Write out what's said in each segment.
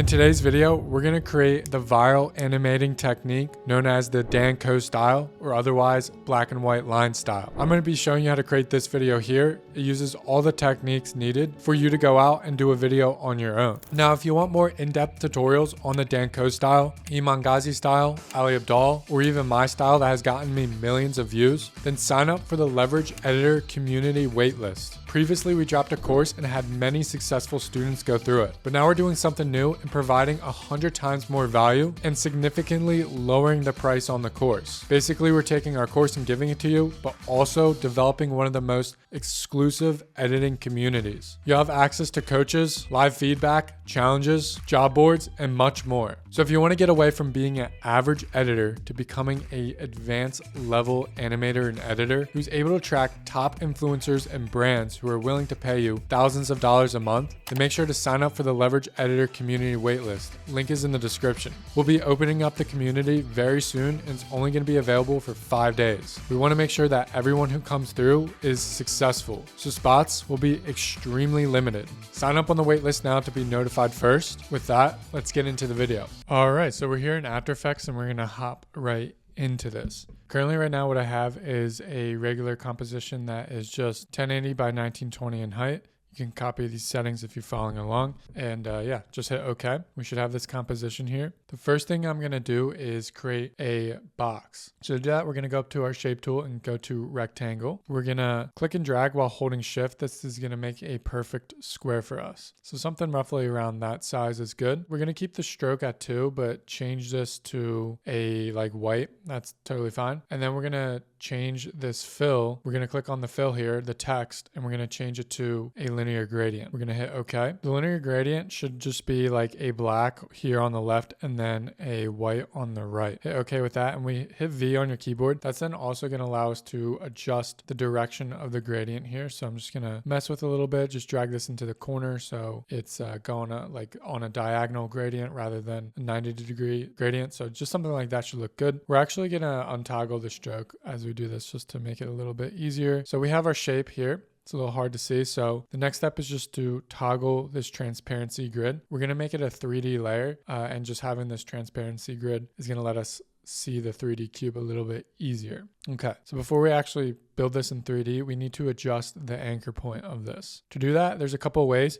In today's video, we're going to create the viral animating technique known as the Dan Co style, or otherwise black and white line style. I'm going to be showing you how to create this video here. It uses all the techniques needed for you to go out and do a video on your own. Now, if you want more in-depth tutorials on the Dan Co style, Iman Ghazi style, Ali Abdaal, or even my style that has gotten me millions of views, then sign up for the Leverage Editor Community waitlist. Previously, we dropped a course and had many successful students go through it, but now we're doing something new and providing 100 times more value and significantly lowering the price on the course. Basically, we're taking our course and giving it to you, but also developing one of the most exclusive editing communities. You'll have access to coaches, live feedback, challenges, job boards, and much more. So if you want to get away from being an average editor to becoming an advanced level animator and editor who's able to track top influencers and brands who are willing to pay you thousands of dollars a month, then make sure to sign up for the Leverage Editor Community waitlist. Link is in the description. We'll be opening up the community very soon, and it's only going to be available for 5 days. We want to make sure that everyone who comes through is successful, so spots will be extremely limited. Sign up on the waitlist now to be notified first. With that, let's get into the video. All right, so we're here in After Effects and we're going to hop right into this. Currently right now what I have is a regular composition that is just 1080 by 1920 in height. You can copy these settings if you're following along, and yeah, just hit OK. We should have this composition here. The first thing I'm going to do is create a box. So to do that, we're going to go up to our shape tool and go to rectangle. We're going to click and drag while holding shift. This is going to make a perfect square for us. So something roughly around that size is good. We're going to keep the stroke at 2, but change this to a like white. That's totally fine. And then we're going to change this fill. We're going to click on the fill here, the text, and we're going to change it to a linear gradient. We're going to hit OK. The linear gradient should just be like a black here on the left and then a white on the right. Hit OK with that, and we hit V on your keyboard. That's then also going to allow us to adjust the direction of the gradient here. So I'm just going to mess with it a little bit, just drag this into the corner so it's going like on a diagonal gradient rather than a 90-degree gradient. So just something like that should look good. We're actually going to untoggle the stroke as we do this just to make it a little bit easier. So we have our shape here. It's a little hard to see. So the next step is just to toggle this transparency grid. We're going to make it a 3D layer, and just having this transparency grid is going to let us see the 3D cube a little bit easier. Okay, so before we actually build this in 3D, we need to adjust the anchor point of this. To do that, there's a couple of ways.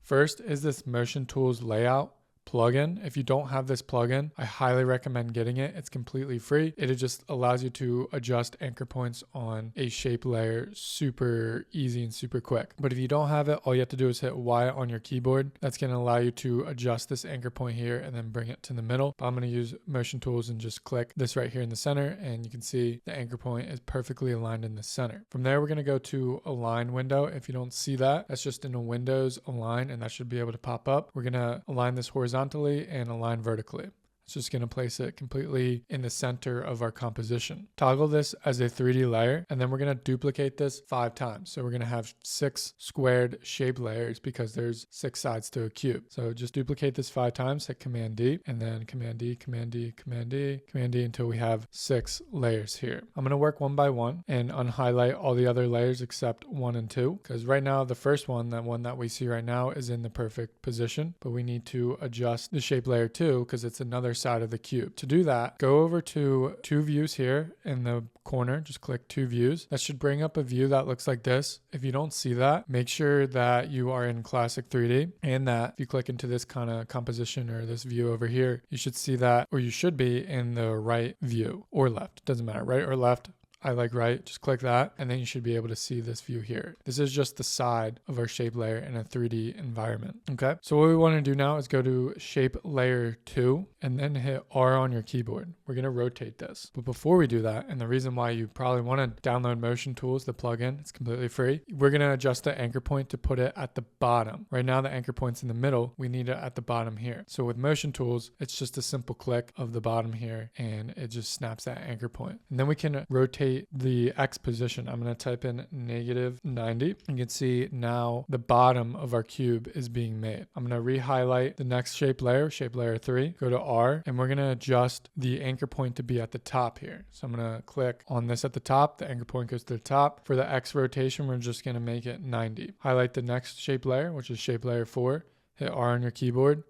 First is this Motion Tools layout plugin. If you don't have this plugin, I highly recommend getting it. It's completely free. It just allows you to adjust anchor points on a shape layer super easy and super quick. But if you don't have it, all you have to do is hit Y on your keyboard. That's going to allow you to adjust this anchor point here and then bring it to the middle. But I'm going to use Motion Tools and just click this right here in the center, and you can see the anchor point is perfectly aligned in the center. From there, we're going to go to Align window. If you don't see that, that's just in a Windows Align, and that should be able to pop up. We're going to align this horizontally and align vertically. It's just going to place it completely in the center of our composition. Toggle this as a 3D layer, and then we're going to duplicate this 5 times. So we're going to have 6 squared shape layers because there's 6 sides to a cube. So just duplicate this 5 times, hit Command D, and then Command D, Command D, Command D, Command D until we have 6 layers here. I'm going to work one by one and unhighlight all the other layers except 1 and 2, because right now the first one, that one that we see right now, is in the perfect position, but we need to adjust the shape layer 2 because it's another side of the cube. To do that, go over to 2 views here in the corner, just click 2 views. That should bring up a view that looks like this. If you don't see that, make sure that you are in Classic 3D, and that if you click into this kind of composition or this view over here, you should see that, or you should be in the right view or left. Doesn't matter, right or left. I like right, just click that, and then you should be able to see this view here. This is just the side of our shape layer in a 3D environment. Okay, so what we want to do now is go to shape layer 2 and then hit R on your keyboard. We're going to rotate this. But before we do that, and the reason why you probably want to download Motion Tools, the plugin, it's completely free. We're going to adjust the anchor point to put it at the bottom. Right now the anchor point's in the middle. We need it at the bottom here. So with Motion Tools, it's just a simple click of the bottom here, and it just snaps that anchor point. And then we can rotate the X position. I'm going to type in -90. You can see now the bottom of our cube is being made. I'm going to re-highlight the next shape layer 3, go to R, and we're going to adjust the anchor point to be at the top here. So I'm going to click on this at the top. The anchor point goes to the top. For the X rotation, we're just going to make it 90. Highlight the next shape layer, which is shape layer 4. Hit R on your keyboard.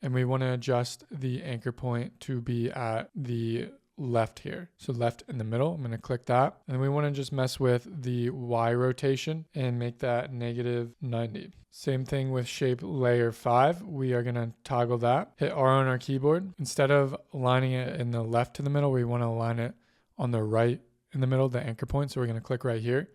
and we want to adjust the anchor point to be at the left here. So left in the middle, I'm going to click that. And we want to just mess with the Y rotation and make that -90. Same thing with shape layer 5. We are going to toggle that, hit R on our keyboard. Instead of aligning it in the left to the middle, we want to align it on the right in the middle, the anchor point. So we're going to click right here.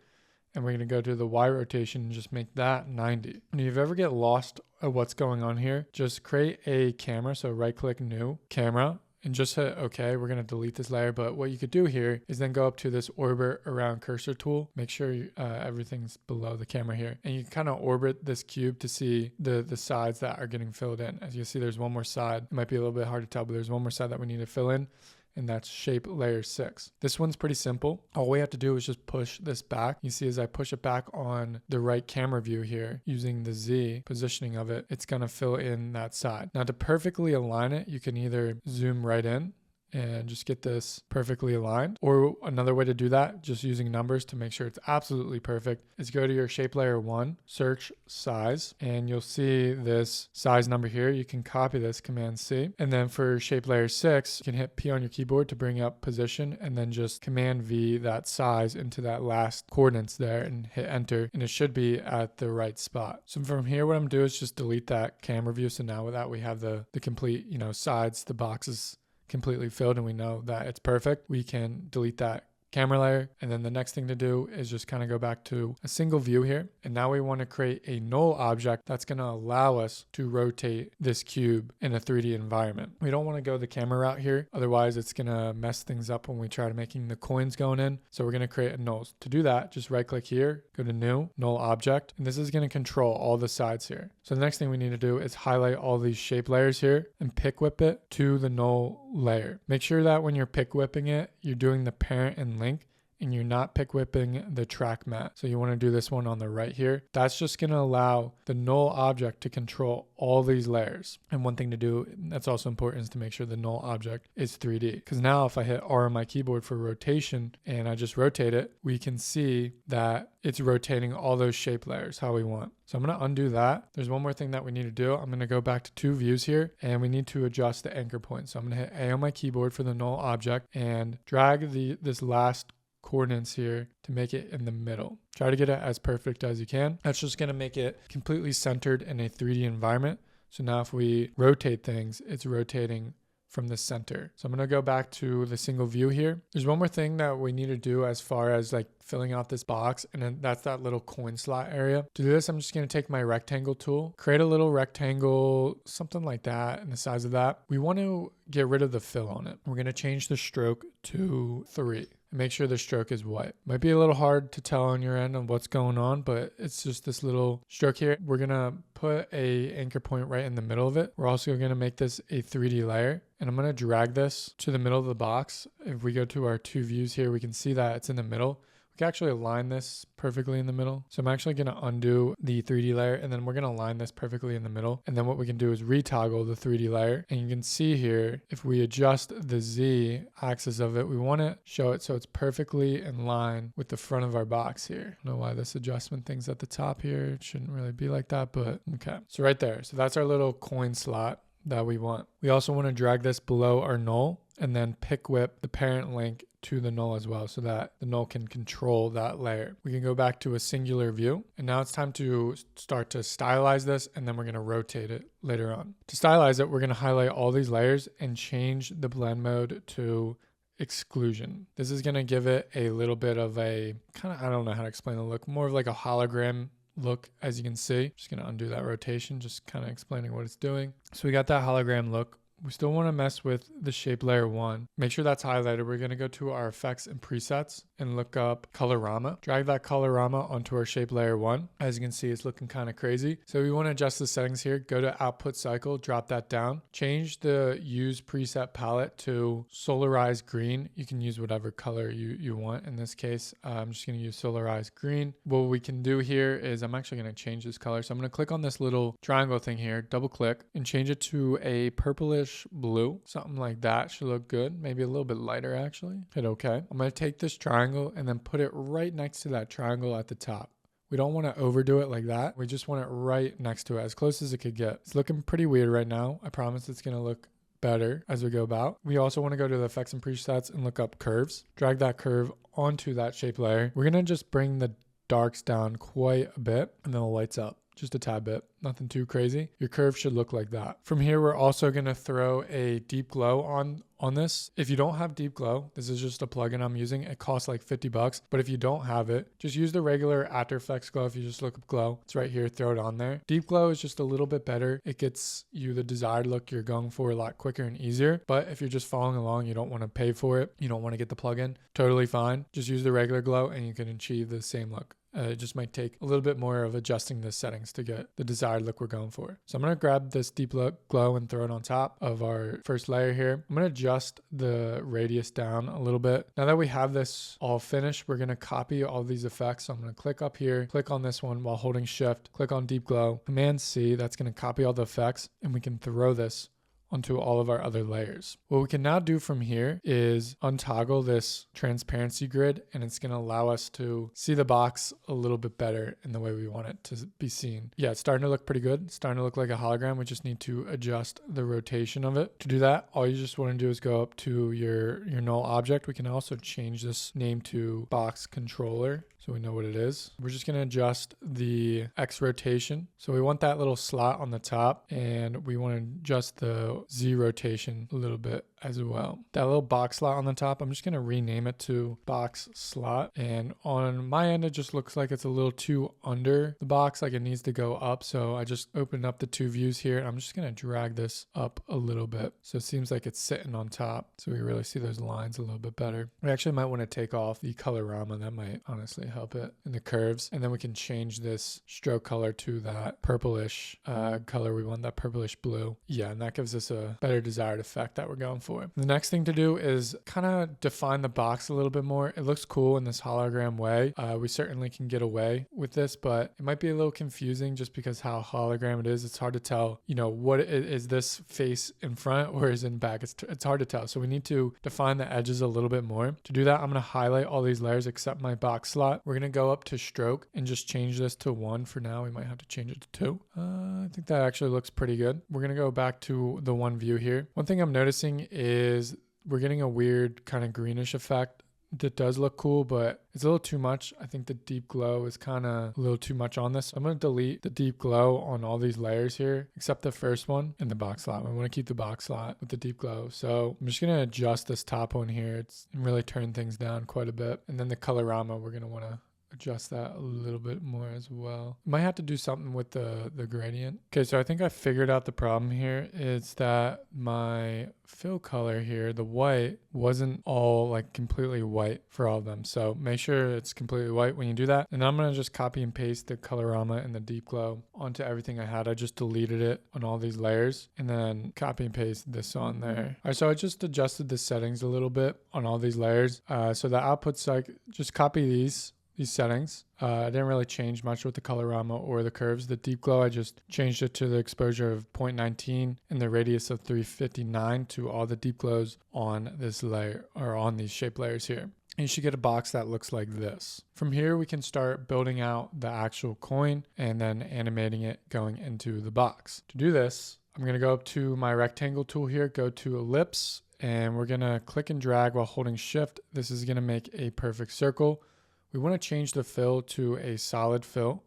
And we're going to go to the Y rotation and just make that 90. And if you ever get lost at what's going on here, just create a camera. So right click new camera and just hit OK. We're going to delete this layer. But what you could do here is then go up to this orbit around cursor tool. Make sure everything's below the camera here. And you can kind of orbit this cube to see the sides that are getting filled in. As you see, there's one more side. It might be a little bit hard to tell, but there's one more side that we need to fill in. And that's shape layer 6. This one's pretty simple. All we have to do is just push this back. You see as I push it back on the right camera view here, using the Z positioning of it, it's gonna fill in that side. Now to perfectly align it, you can either zoom right in and just get this perfectly aligned. Or another way to do that, just using numbers to make sure it's absolutely perfect, is go to your shape layer 1, search size, and you'll see this size number here. You can copy this, Command C. And then for shape layer 6, you can hit P on your keyboard to bring up position, and then just Command V that size into that last coordinates there and hit enter, and it should be at the right spot. So from here, what I'm gonna do is just delete that camera view. So now with that, we have the complete, sides, the boxes completely filled, and we know that it's perfect. We can delete that camera layer, and then the next thing to do is just kind of go back to a single view here, and now we want to create a null object that's going to allow us to rotate this cube in a 3D environment. We don't want to go the camera route here, otherwise it's going to mess things up when we try to making the coins going in. So we're going to create a null. To do that, just right click here, go to new, null object, and this is going to control all the sides here. So the next thing we need to do is highlight all these shape layers here and pick whip it to the null layer. Make sure that when you're pick whipping it, you're doing the parent and link, and you're not pick whipping the track mat. So you want to do this one on the right here. That's just going to allow the null object to control all these layers. And one thing to do that's also important is to make sure the null object is 3D. Because now if I hit R on my keyboard for rotation and I just rotate it, we can see that it's rotating all those shape layers how we want. So I'm going to undo that. There's one more thing that we need to do. I'm going to go back to 2 views here, and we need to adjust the anchor point. So I'm going to hit A on my keyboard for the null object and drag this last coordinates here to make it in the middle. Try to get it as perfect as you can. That's just going to make it completely centered in a 3D environment. So now if we rotate things, it's rotating from the center. So I'm going to go back to the single view here. There's one more thing that we need to do as far as like filling out this box, and then that's that little coin slot area. To do this, I'm just going to take my rectangle tool, create a little rectangle, something like that, and the size of that. We want to get rid of the fill on it. We're going to change the stroke to 3. Make sure the stroke is white. Might be a little hard to tell on your end on what's going on, but it's just this little stroke here. We're gonna put a anchor point right in the middle of it. We're also gonna make this a 3D layer, and I'm gonna drag this to the middle of the box. If we go to our 2 views here, we can see that it's in the middle. We can actually align this perfectly in the middle. So I'm actually going to undo the 3D layer, and then we're going to align this perfectly in the middle. And then what we can do is retoggle the 3D layer. And you can see here, if we adjust the Z axis of it, we want to show it so it's perfectly in line with the front of our box here. I don't know why this adjustment thing's at the top here. It shouldn't really be like that, but okay. So right there. So that's our little coin slot that we want. We also want to drag this below our null and then pick whip the parent link to the null as well, so that the null can control that layer. We can go back to a singular view, and now it's time to start to stylize this, and then we're going to rotate it later on. To stylize it, we're going to highlight all these layers and change the blend mode to exclusion. This is going to give it a little bit of a kind of, I don't know how to explain the look, more of like a hologram look, as you can see. Just going to undo that rotation, just kind of explaining what it's doing. So we got that hologram look. We still want to mess with the shape layer 1. Make sure that's highlighted. We're going to go to our effects and presets and look up colorama. Drag that colorama onto our shape layer 1. As you can see, it's looking kind of crazy. So we want to adjust the settings here. Go to output cycle, drop that down. Change the use preset palette to solarized green. You can use whatever color you want. In this case, I'm just going to use solarized green. What we can do here is I'm actually going to change this color. So I'm going to click on this little triangle thing here, double click, and change it to a purplish blue, something like that. Should look good. Maybe a little bit lighter actually. Hit OK. I'm going to take this triangle and then put it right next to that triangle at the top. We don't want to overdo it like that. We just want it right next to it, as close as it could get. It's looking pretty weird right now. I promise it's going to look better as we go about. We also want to go to the effects and presets and look up curves. Drag that curve onto that shape layer. We're going to just bring the darks down quite a bit and then the lights up just a tad bit. Nothing too crazy. Your curve should look like that. From here, we're also going to throw a deep glow on this. If you don't have deep glow, this is just a plugin I'm using. It costs like $50, but if you don't have it, just use the regular After Effects glow. If you just look up glow, it's right here, throw it on there. Deep glow is just a little bit better. It gets you the desired look you're going for a lot quicker and easier. But if you're just following along, you don't want to pay for it, you don't want to get the plugin, totally fine. Just use the regular glow and you can achieve the same look. It just might take a little bit more of adjusting the settings to get the desired look we're going for. So I'm going to grab this deep glow and throw it on top of our first layer here. I'm going to adjust the radius down a little bit. Now that we have this all finished, we're going to copy all these effects. So I'm going to click up here, click on this one while holding shift, click on deep glow, Command C, that's going to copy all the effects, and we can throw this onto all of our other layers. What we can now do from here is untoggle this transparency grid, and it's going to allow us to see the box a little bit better in the way we want it to be seen. Yeah, it's starting to look pretty good. It's starting to look like a hologram. We just need to adjust the rotation of it. To do that, all you just want to do is go up to your null object. We can also change this name to box controller, so we know what it is. We're just going to adjust the X rotation. So we want that little slot on the top, and we want to adjust the Z rotation a little bit as well. That little box slot on the top, I'm just going to rename it to box slot. And on my end, it just looks like it's a little too under the box, like it needs to go up. So I just opened up the two views here, and I'm just going to drag this up a little bit. So it seems like it's sitting on top, so we really see those lines a little bit better. We actually might want to take off the colorama. That might honestly help it in the curves. And then we can change this stroke color to that purplish color. We want that purplish blue. Yeah, and that gives us a better desired effect that we're going for. The next thing to do is kind of define the box a little bit more. It looks cool in this hologram way. We certainly can get away with this, but it might be a little confusing just because how hologram it is. It's hard to tell, you know, what is this face in front or is in back. It's hard to tell. So we need to define the edges a little bit more. To do that, I'm going to highlight all these layers except my box slot. We're going to go up to stroke and just change this to 1 for now. We might have to change it to 2. I think that actually looks pretty good. We're going to go back to the one view here. One thing I'm noticing is we're getting a weird kind of greenish effect that does look cool, but it's a little too much. I think the deep glow is kind of a little too much on this. I'm going to delete the deep glow on all these layers here, except the first one in the box slot. I want to keep the box slot with the deep glow. So I'm just going to adjust this top one here. And really turn things down quite a bit. And then the colorama, we're going to want to adjust that a little bit more as well. Might have to do something with the gradient. Okay, so I think I figured out the problem here. Is that my fill color here, the white, wasn't all like completely white for all of them. So make sure it's completely white when you do that. And I'm going to just copy and paste the colorama and the deep glow onto everything I had. I just deleted it on all these layers and then copy and paste this on there. All right, so I just adjusted the settings a little bit on all these layers. So the output's like, just copy these settings. I didn't really change much with the colorama or the curves. The deep glow, I just changed it to the exposure of 0.19 and the radius of 359 to all the deep glows on this layer or on these shape layers here. And you should get a box that looks like this. From here, we can start building out the actual coin and then animating it going into the box. To do this, I'm going to go up to my rectangle tool here, go to ellipse, and we're going to click and drag while holding shift. This is going to make a perfect circle. We want to change the fill to a solid fill.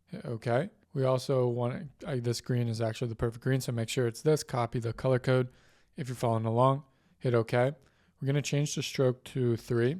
Hit OK. We also want this green is actually the perfect green, so make sure it's this. Copy the color code if you're following along. Hit OK. We're going to change the stroke to 3.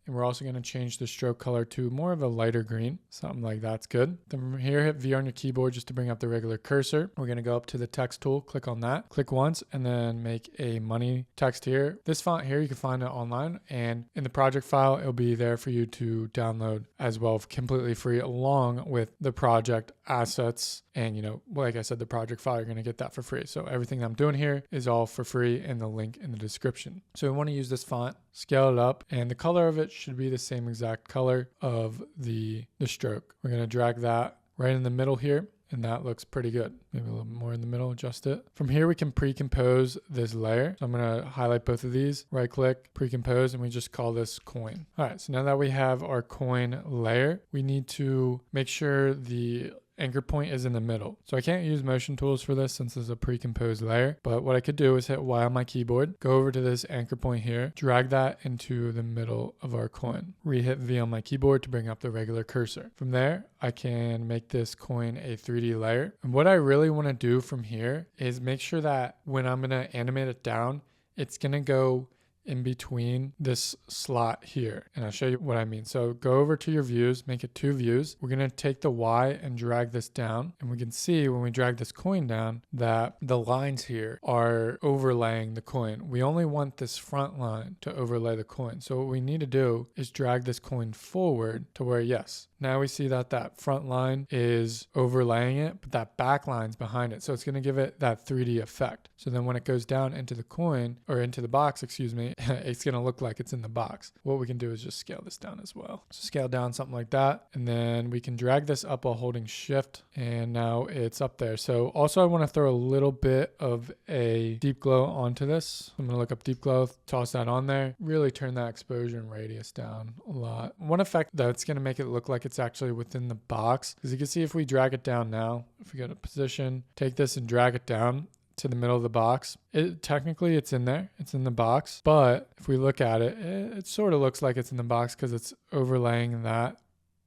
And we're also going to change the stroke color to more of a lighter green. Something like that's good. Then from here, hit V on your keyboard just to bring up the regular cursor. We're going to go up to the text tool, click on that, click once, and then make a money text here. This font here, you can find it online. And in the project file, it'll be there for you to download as well, completely free, along with the project assets. And, you know, like I said, the project file, you're going to get that for free. So everything I'm doing here is all for free in the link in the description. So we want to use this font, scale it up, and the color of it should be the same exact color of the stroke. We're going to drag that right in the middle here. and that looks pretty good. Maybe a little more in the middle, adjust it. From here, we can pre-compose this layer. So I'm gonna highlight both of these, right click, pre-compose, and we just call this coin. All right, so now that we have our coin layer, we need to make sure the anchor point is in the middle. So I can't use motion tools for this since this is a pre-composed layer, but what I could do is hit Y on my keyboard, go over to this anchor point here, drag that into the middle of our coin. Re-hit V on my keyboard to bring up the regular cursor. From there, I can make this coin a 3D layer. And what I really want to do from here is make sure that when I'm going to animate it down, it's going to go in between this slot here. And I'll show you what I mean. So go over to your views, make it 2 views. We're going to take the Y and drag this down. And we can see when we drag this coin down that the lines here are overlaying the coin. We only want this front line to overlay the coin. So what we need to do is drag this coin forward to where, yes, now we see that that front line is overlaying it, but that back line's behind it. So it's going to give it that 3D effect. So then when it goes down into the coin, or into the box, excuse me, it's going to look like it's in the box. What we can do is just scale this down as well. So scale down something like that. And then we can drag this up while holding shift. And now it's up there. So also I want to throw a little bit of a deep glow onto this. I'm going to look up deep glow, toss that on there, really turn that exposure and radius down a lot. One effect that's going to make it look like it's actually within the box, because you can see if we drag it down now, if we go to position, take this and drag it down to the middle of the box, technically it's in there, it's in the box, but if we look at it, it sort of looks like it's in the box because it's overlaying that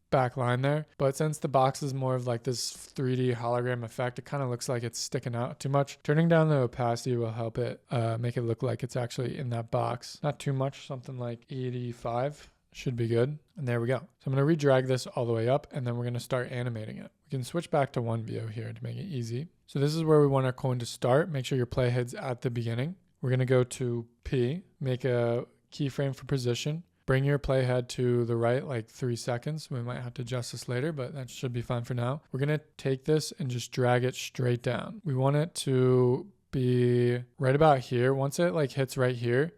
back line there. But since the box is more of like this 3D hologram effect, it kind of looks like it's sticking out too much. Turning down the opacity will help it make it look like it's actually in that box. Not too much, something like 85 should be good. And there we go. So I'm going to redrag this all the way up, and then we're going to start animating it. We can switch back to one view here to make it easy. So this is where we want our coin to start. Make sure your playhead's at the beginning. We're going to go to P, make a keyframe for position. Bring your playhead to the right like 3 seconds. We might have to adjust this later, but that should be fine for now. We're going to take this and just drag it straight down. We want it to be right about here. Once it like hits right here,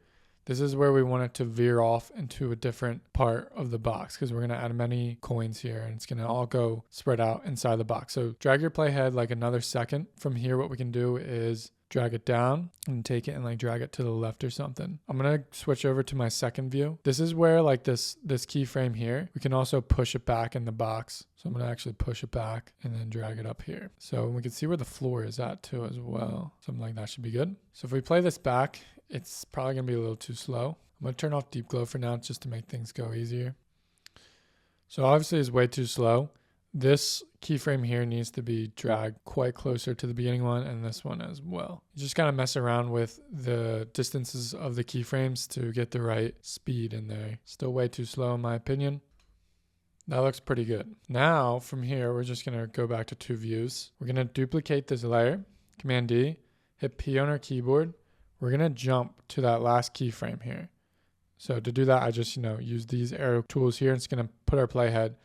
this is where we want it to veer off into a different part of the box, because we're going to add many coins here and it's going to all go spread out inside the box. So drag your playhead like another second. From here, what we can do is drag it down and take it and like drag it to the left or something. I'm going to switch over to my second view. This is where like this keyframe here, we can also push it back in the box. So I'm going to actually push it back and then drag it up here. So we can see where the floor is at too as well. Something like that should be good. So if we play this back, it's probably going to be a little too slow. I'm going to turn off deep glow for now just to make things go easier. So obviously it's way too slow. This keyframe here needs to be dragged quite closer to the beginning one, and this one as well. You just kind of mess around with the distances of the keyframes to get the right speed in there. Still way too slow in my opinion. That looks pretty good. Now from here, we're just going to go back to 2 views. We're going to duplicate this layer, Command D, hit P on our keyboard. We're going to jump to that last keyframe here. So to do that, I just, use these arrow tools here. It's going to put our playhead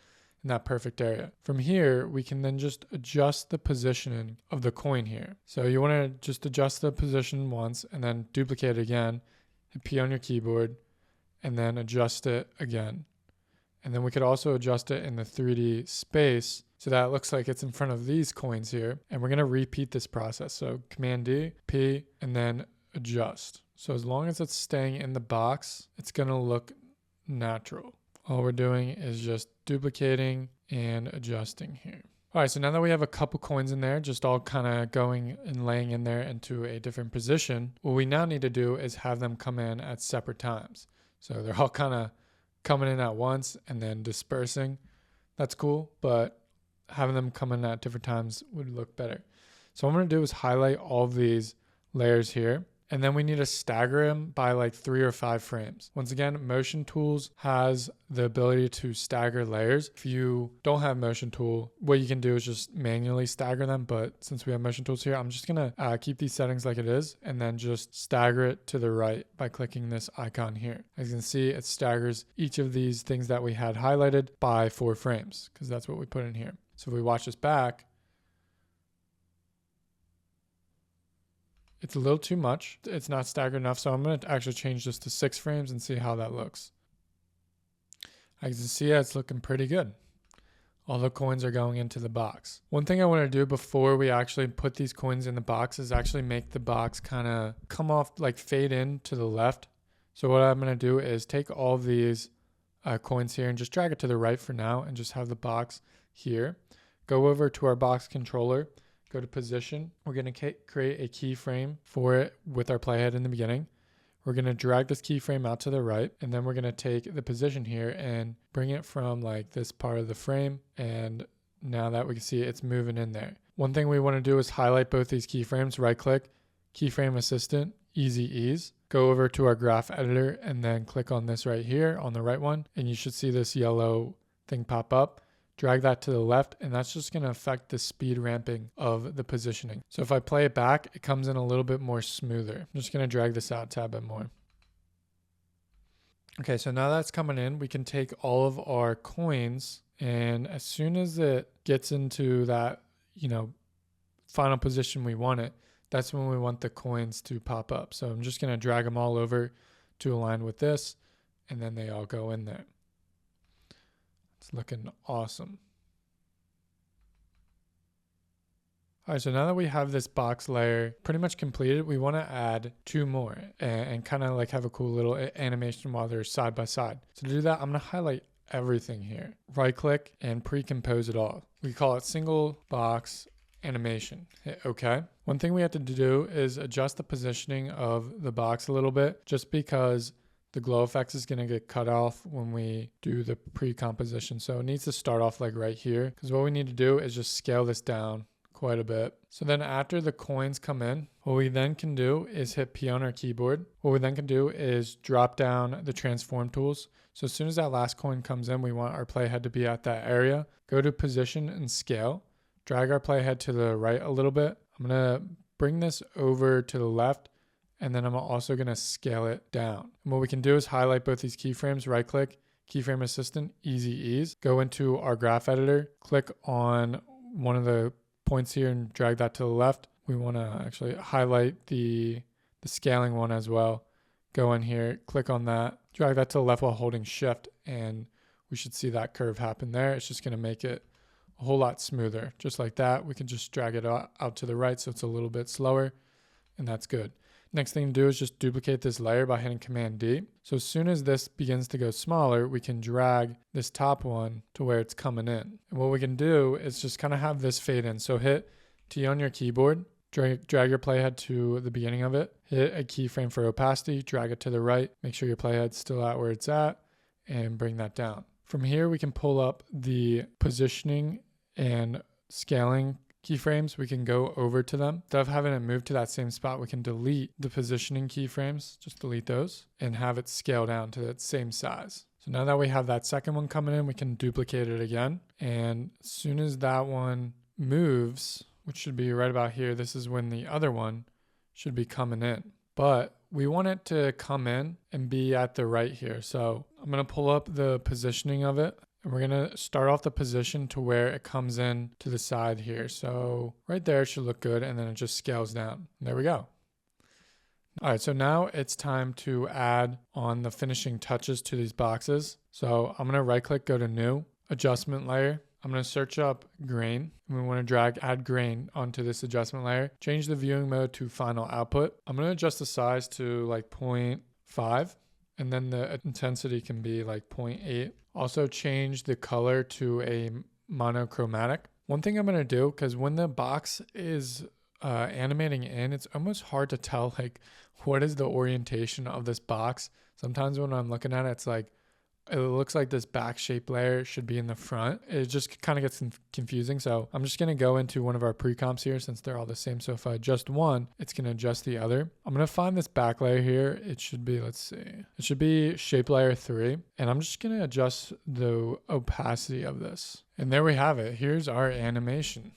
in that perfect area. From here, we can then just adjust the positioning of the coin here. So you want to just adjust the position once and then duplicate it again, hit P on your keyboard, and then adjust it again. And then we could also adjust it in the 3D space so that it looks like it's in front of these coins here. And we're going to repeat this process. So Command D, P, and then adjust. So as long as it's staying in the box, it's going to look natural. All we're doing is just duplicating and adjusting here. All right, so now that we have a couple coins in there, just all kind of going and laying in there into a different position, what we now need to do is have them come in at separate times. So they're all kind of coming in at once and then dispersing. That's cool, but having them come in at different times would look better. So what I'm going to do is highlight all of these layers here. And then we need to stagger them by like 3 or 5 frames. Once again, Motion Tools has the ability to stagger layers. If you don't have Motion Tool, what you can do is just manually stagger them. But since we have Motion Tools here, I'm just going to keep these settings like it is and then just stagger it to the right by clicking this icon here. As you can see, it staggers each of these things that we had highlighted by 4 frames because that's what we put in here. So if we watch this back, it's a little too much. It's not staggered enough, so I'm going to actually change this to 6 frames and see how that looks. As you can see, it's looking pretty good. all the coins are going into the box. One thing I want to do before we actually put these coins in the box is actually make the box kind of come off, like fade in to the left. So what I'm going to do is take all of these coins here and just drag it to the right for now and just have the box here. Go over to our box controller, go to position. We're going to create a keyframe for it with our playhead in the beginning. We're going to drag this keyframe out to the right, and then we're going to take the position here and bring it from like this part of the frame. And now that we can see it's moving in there. One thing we want to do is highlight both these keyframes, right click, keyframe assistant, easy ease. Go over to our graph editor and then click on this right here on the right one. And you should see this yellow thing pop up. Drag that to the left, and that's just going to affect the speed ramping of the positioning. So if I play it back, it comes in a little bit more smoother. I'm just going to drag this out a tad bit more. Okay, so now that's coming in, we can take all of our coins, and as soon as it gets into that, final position we want it, that's when we want the coins to pop up. So I'm just going to drag them all over to align with this, and then they all go in there. It's looking awesome. All right, so now that we have this box layer pretty much completed, we want to add 2 more and kind of like have a cool little animation while they're side by side. So to do that, I'm going to highlight everything here. Right click and pre-compose it all. We call it single box animation. Hit OK. One thing we have to do is adjust the positioning of the box a little bit, just because the glow effects is going to get cut off when we do the pre-composition. So it needs to start off like right here, because what we need to do is just scale this down quite a bit. So then after the coins come in, what we then can do is hit P on our keyboard. What we then can do is drop down the transform tools. So as soon as that last coin comes in, we want our playhead to be at that area. Go to position and scale. Drag our playhead to the right a little bit. I'm going to bring this over to the left, and then I'm also going to scale it down. And what we can do is highlight both these keyframes, right click, keyframe assistant, easy ease. Go into our graph editor, click on one of the points here and drag that to the left. We want to actually highlight the scaling one as well. Go in here, click on that, drag that to the left while holding shift, and we should see that curve happen there. It's just going to make it a whole lot smoother. Just like that, we can just drag it out to the right so it's a little bit slower, and that's good. Next thing to do is just duplicate this layer by hitting Command D. So as soon as this begins to go smaller, we can drag this top one to where it's coming in. And what we can do is just kind of have this fade in. So hit T on your keyboard, drag your playhead to the beginning of it, hit a keyframe for opacity, drag it to the right, make sure your playhead's still at where it's at, and bring that down. From here, we can pull up the positioning and scaling keyframes. We can go over to them. Instead of having it move to that same spot, we can delete the positioning keyframes, just delete those, and have it scale down to that same size. So now that we have that second one coming in, we can duplicate it again. And as soon as that one moves, which should be right about here, this is when the other one should be coming in. But we want it to come in and be at the right here. So I'm going to pull up the positioning of it. And we're going to start off the position to where it comes in to the side here. So right there should look good, and then it just scales down. There we go. All right, so now it's time to add on the finishing touches to these boxes. So I'm going to right click, go to new, adjustment layer. I'm going to search up grain, and we want to drag add grain onto this adjustment layer. Change the viewing mode to final output. I'm going to adjust the size to like 0.5. And then the intensity can be like 0.8. Also change the color to a monochromatic. One thing I'm going to do, because when the box is animating in, it's almost hard to tell like what is the orientation of this box. Sometimes when I'm looking at it, it's like, it looks like this back shape layer should be in the front. It just kind of gets confusing. So I'm just going to go into one of our pre-comps here since they're all the same. So if I adjust one, it's going to adjust the other. I'm going to find this back layer here. It should be, let's see, it should be shape layer 3. And I'm just going to adjust the opacity of this. And there we have it. Here's our animation.